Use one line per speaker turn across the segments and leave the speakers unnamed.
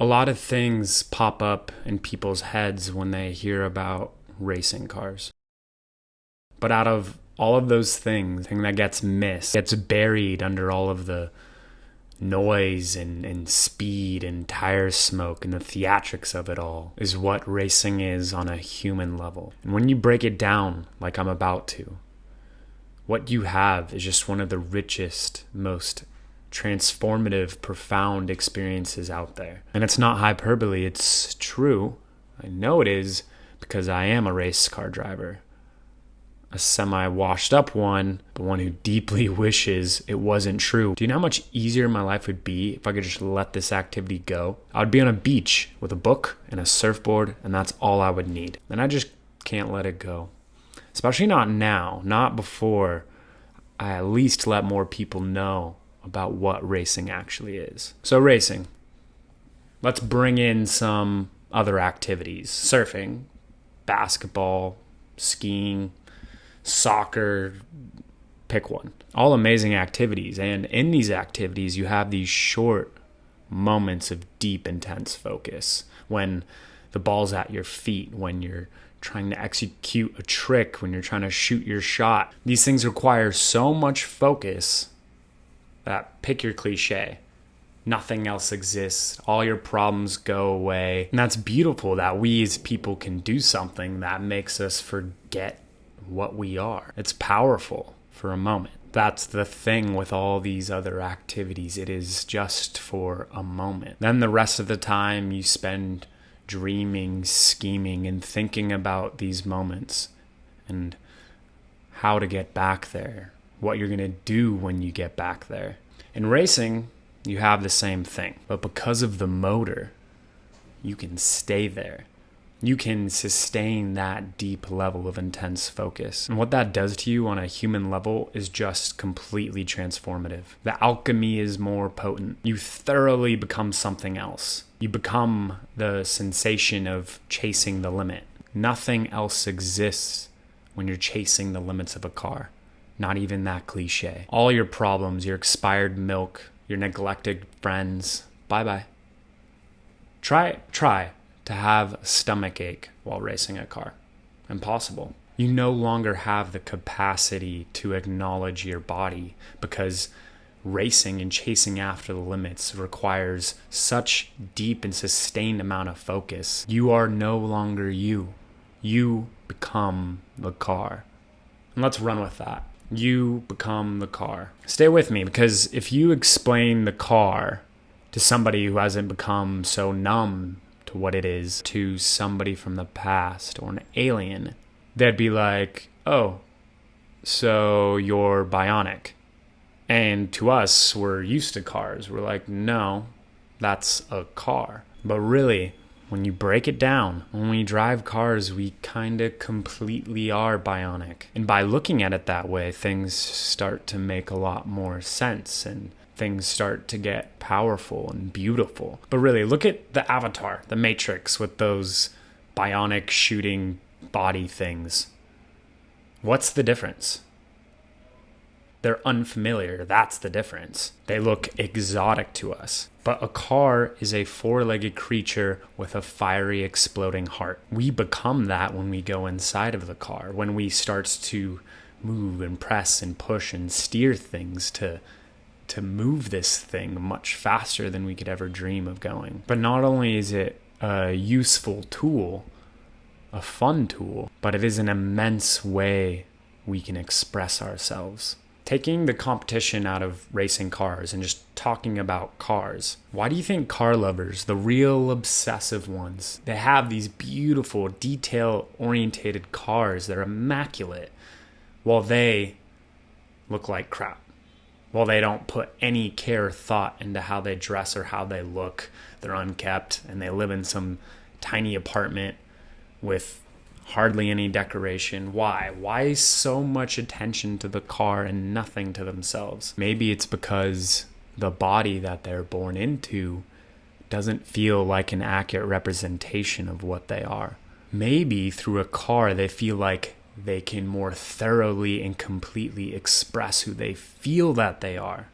A lot of things pop up in people's heads when they hear about racing cars. But out of all of those things, the thing that gets missed, gets buried under all of the noise and speed and tire smoke and the theatrics of it all, is what racing is on a human level. And when you break it down, like I'm about to, what you have is just one of the richest, most transformative, profound experiences out there. And it's not hyperbole, it's true. I know it is because I am a race car driver. A semi-washed up one, but one who deeply wishes it wasn't true. Do you know how much easier my life would be if I could just let this activity go? I would be on a beach with a book and a surfboard, and that's all I would need. And I just can't let it go. Especially not now, not before I at least let more people know about what racing actually is. So racing. Let's bring in some other activities. Surfing, basketball, skiing, soccer, pick one. All amazing activities. And in these activities, you have these short moments of deep, intense focus. When the ball's at your feet, when you're trying to execute a trick, when you're trying to shoot your shot. These things require so much focus that, pick your cliche, nothing else exists. All your problems go away. And that's beautiful that we as people can do something that makes us forget what we are. It's powerful for a moment. That's the thing with all these other activities. It is just for a moment. Then the rest of the time you spend dreaming, scheming, and thinking about these moments and how to get back there, what you're going to do when you get back there. In racing, you have the same thing, but because of the motor, you can stay there. You can sustain that deep level of intense focus. And what that does to you on a human level is just completely transformative. The alchemy is more potent. You thoroughly become something else. You become the sensation of chasing the limit. Nothing else exists when you're chasing the limits of a car. Not even that cliche. All your problems, your expired milk, your neglected friends, bye-bye. Try to have a stomach ache while racing a car. Impossible. You no longer have the capacity to acknowledge your body because racing and chasing after the limits requires such deep and sustained amount of focus. You are no longer you. You become the car. And let's run with that. You become the car. Stay with me, because if you explain the car to somebody who hasn't become so numb to what it is, to somebody from the past or an alien, they'd be like, oh, so you're bionic. And to us, we're used to cars. We're like, no, that's a car. But really, when you break it down, when we drive cars, we kind of completely are bionic. And by looking at it that way, things start to make a lot more sense and things start to get powerful and beautiful. But really, look at the Avatar, the Matrix, with those bionic shooting body things. What's the difference? They're unfamiliar. That's the difference. They look exotic to us. But a car is a four-legged creature with a fiery, exploding heart. We become that when we go inside of the car, when we start to move and press and push and steer things to move this thing much faster than we could ever dream of going. But not only is it a useful tool, a fun tool, but it is an immense way we can express ourselves. Taking the competition out of racing cars and just talking about cars, why do you think car lovers, the real obsessive ones, they have these beautiful, detail-orientated cars that are immaculate while they look like crap? While they don't put any care or thought into how they dress or how they look. They're unkept and they live in some tiny apartment with hardly any decoration. Why? Why so much attention to the car and nothing to themselves? Maybe it's because the body that they're born into doesn't feel like an accurate representation of what they are. Maybe through a car they feel like they can more thoroughly and completely express who they feel that they are,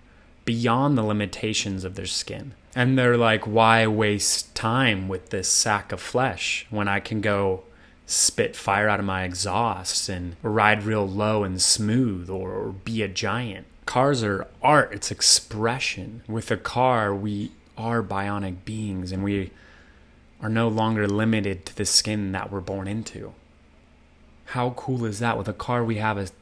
beyond the limitations of their skin. And they're like, why waste time with this sack of flesh when I can go spit fire out of my exhaust and ride real low and smooth or be a giant? Cars are art, it's expression. With a car, we are bionic beings, and we are no longer limited to the skin that we're born into. How cool is that? With a car, we have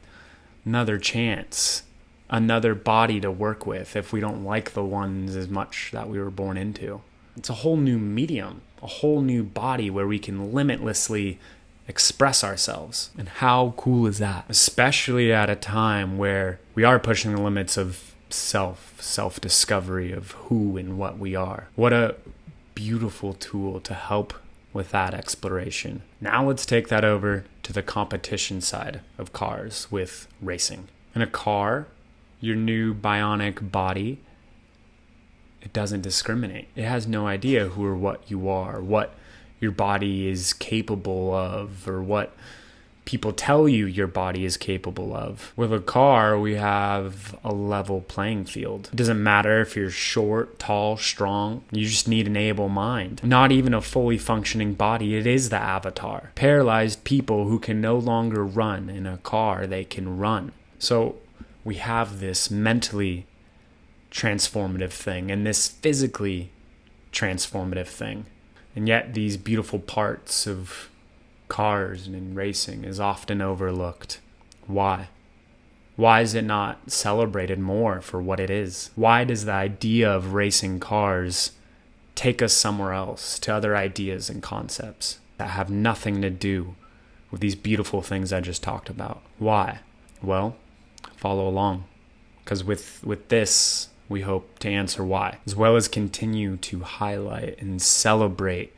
another chance, another body to work with if we don't like the ones as much that we were born into. It's a whole new medium, a whole new body where we can limitlessly express ourselves. And how cool is that? Especially at a time where we are pushing the limits of self-discovery of who and what we are. What a beautiful tool to help with that exploration. Now let's take that over to the competition side of cars with racing. In a car, your new bionic body, it doesn't discriminate. It has no idea who or what you are, what your body is capable of, or what people tell you your body is capable of. With a car, we have a level playing field. It doesn't matter if you're short, tall, strong. You just need an able mind. Not even a fully functioning body. It is the avatar. Paralyzed people who can no longer run in a car, they can run. So we have this mentally transformative thing and this physically transformative thing. And yet these beautiful parts of cars and in racing is often overlooked. Why? Why is it not celebrated more for what it is? Why does the idea of racing cars take us somewhere else, to other ideas and concepts that have nothing to do with these beautiful things I just talked about? Why? Well, follow along, because with this, we hope to answer why, as well as continue to highlight and celebrate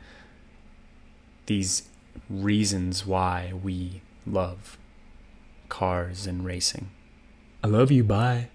these reasons why we love cars and racing. I love you. Bye.